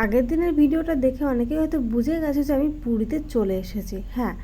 আগের দিনের ভিডিওটা দেখে অনেকেই হয়তো বুঝে গেছে যে আমি পুরীতে চলে এসেছি। হ্যাঁ,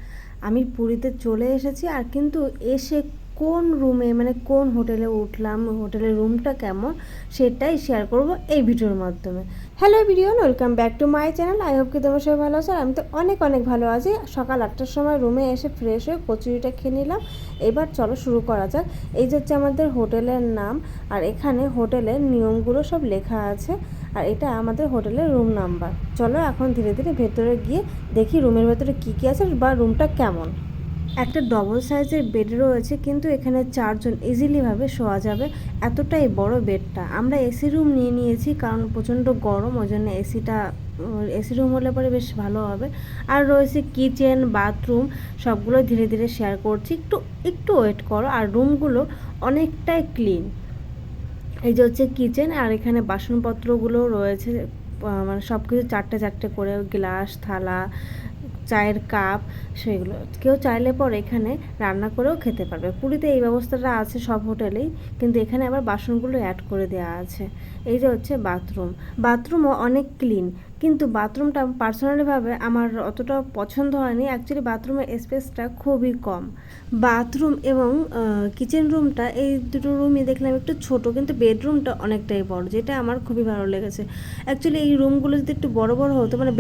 আমি পুরীতে চলে এসেছি, আর কিন্তু এসে কোন রুমে মানে কোন হোটেলে উঠলাম, হোটেলের রুমটা কেমন, সেটাই শেয়ার করব এই ভিডিওর মাধ্যমে। Hello everyone, welcome back to my channel. I hope কি তোমার সবাই ভালো আছো। আমি তো অনেক অনেক ভালো আছি। সকাল 8টার সময় রুমে এসে ফ্রেশ হয়ে কচুরিটা খেয়ে নিলাম। এবার চলো শুরু করা যাক। এই যে হচ্ছে আমাদের হোটেলের নাম, আর এখানে হোটেলের নিয়মগুলো সব লেখা আছে, আর এটা আমাদের হোটেলের রুম নাম্বার। চলো এখন ধীরে ধীরে ভেতরে গিয়ে দেখি রুমের ভেতরে কী কী আছে বা রুমটা কেমন। একটা ডবল সাইজের বেড রয়েছে, কিন্তু এখানে 4জন ইজিলিভাবে শোয়া যাবে, এতটাই বড় বেডটা। আমরা এসি রুম নিয়ে নিয়েছি কারণ প্রচণ্ড গরম, ওই জন্য এসি রুম হলে পরে বেশ ভালো হবে। আর রয়েছে কিচেন, বাথরুম, সবগুলো ধীরে ধীরে শেয়ার করছি। একটু একটু ওয়েট করো। আর রুমগুলো অনেকটাই ক্লিন। এই যে হচ্ছে কিচেন, আর এখানে বাসনপত্রগুলো রয়েছে, মানে সব কিছু চারটে চারটে করে গ্লাস, থালা, চায়ের কাপ, সেগুলো কেউ চাইলে পরে এখানে রান্না করেও খেতে পারবে। পুরীতে এই ব্যবস্থাটা আছে সব হোটেলেই, কিন্তু এখানে আবার বাসনগুলো অ্যাড করে দেওয়া আছে। এই যে হচ্ছে বাথরুমও অনেক ক্লিন, কিন্তু বাথরুমটা পার্সোনালিভাবে আমার অতটা পছন্দ হয়নি। অ্যাকচুয়ালি বাথরুমের স্পেসটা খুবই কম। বাথরুম এবং কিচেন রুমটা, এই দুটো রুমই দেখলাম একটু ছোট, কিন্তু বেডরুমটা অনেকটাই বড়, যেটা আমার খুবই ভালো লেগেছে। অ্যাকচুয়ালি এই রুমগুলো যদি একটু বড় বড় হতো, মানে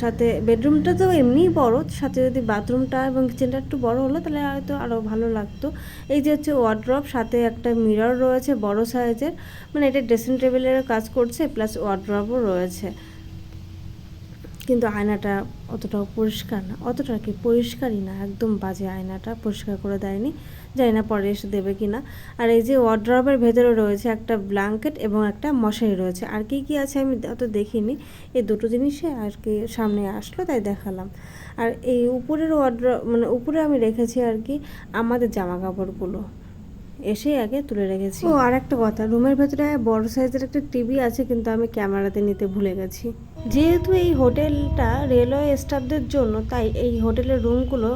সাথে বেডরুমটা তো এমনিই বড়, সাথে যদি বাথরুমটা এবং কিচেনটা একটু বড় হলো তাহলে হয়তো আরও ভালো লাগতো। এই যে হচ্ছে ওয়ার্ড্রপ, সাথে একটা মিরর রয়েছে বড় সাইজের, মানে এটা ড্রেসিং টেবিলের কাজ করছে, প্লাস ওয়ার্ড্রপও রয়েছে। কিন্তু আয়নাটা অতটাও পরিষ্কার না, অতটা কি পরিষ্কারই না, একদম বাজে। আয়নাটা পরিষ্কার করে দেয়নি, জানি না পরে এসে দেবে কি না। আর এই যে ওয়ার্ড্রপের ভেতরে রয়েছে একটা ব্ল্যাঙ্কেট এবং একটা মশারি রয়েছে। আর কি কি আছে আমি অত দেখিনি, এই দুটো জিনিসে আর কি সামনে আসলো তাই দেখালাম। আর এই উপরের মানে উপরে আমি রেখেছি আর কি আমাদের জামা কাপড়গুলো, এসে আগে তুলে রেখেছি। ও আর একটা কথা, রুমের ভেতরে বড় সাইজের একটা টিভি আছে, কিন্তু আমি ক্যামেরাতে নিতে ভুলে গেছি। যেহেতু এই হোটেলটা রেলওয়ে স্টাফদের জন্য, তাই এই হোটেলের রুমগুলো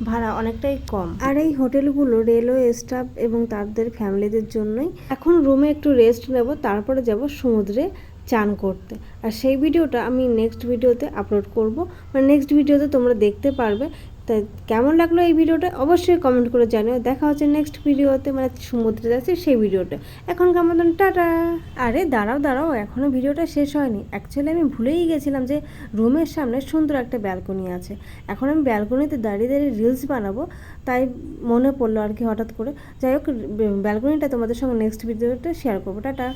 ভাড়া অনেকটাই কম। আর এই হোটেলগুলো রেলওয়ে স্টাফ এবং তাদের ফ্যামিলিদের জন্যই। এখন রুমে একটু রেস্ট নেব, তারপরে যাব সমুদ্রে চান করতে। আর সেই ভিডিওটা আমি নেক্সট ভিডিওতে আপলোড করব, মানে নেক্সট ভিডিওতে তোমরা দেখতে পারবে। তাই কেমন লাগলো এই ভিডিওটা অবশ্যই কমেন্ট করে জানিও। দেখা হচ্ছে নেক্সট ভিডিওতে, মানে সমুদ্রে যাচ্ছে সেই ভিডিওটা। এখনকার মতন টাটা। আরে দাঁড়াও দাঁড়াও, এখনও ভিডিওটা শেষ হয়নি। অ্যাকচুয়ালি আমি ভুলেই গেছিলাম যে রুমের সামনে সুন্দর একটা ব্যালকনি আছে। এখন আমি ব্যালকনিতে দাঁড়িয়ে দাঁড়িয়ে রিলস বানাবো, তাই মনে পড়লো আর কি হঠাৎ করে। যাই হোক, ব্যালকনিটা তোমাদের সঙ্গে নেক্সট ভিডিওতে শেয়ার করবো। টাটা।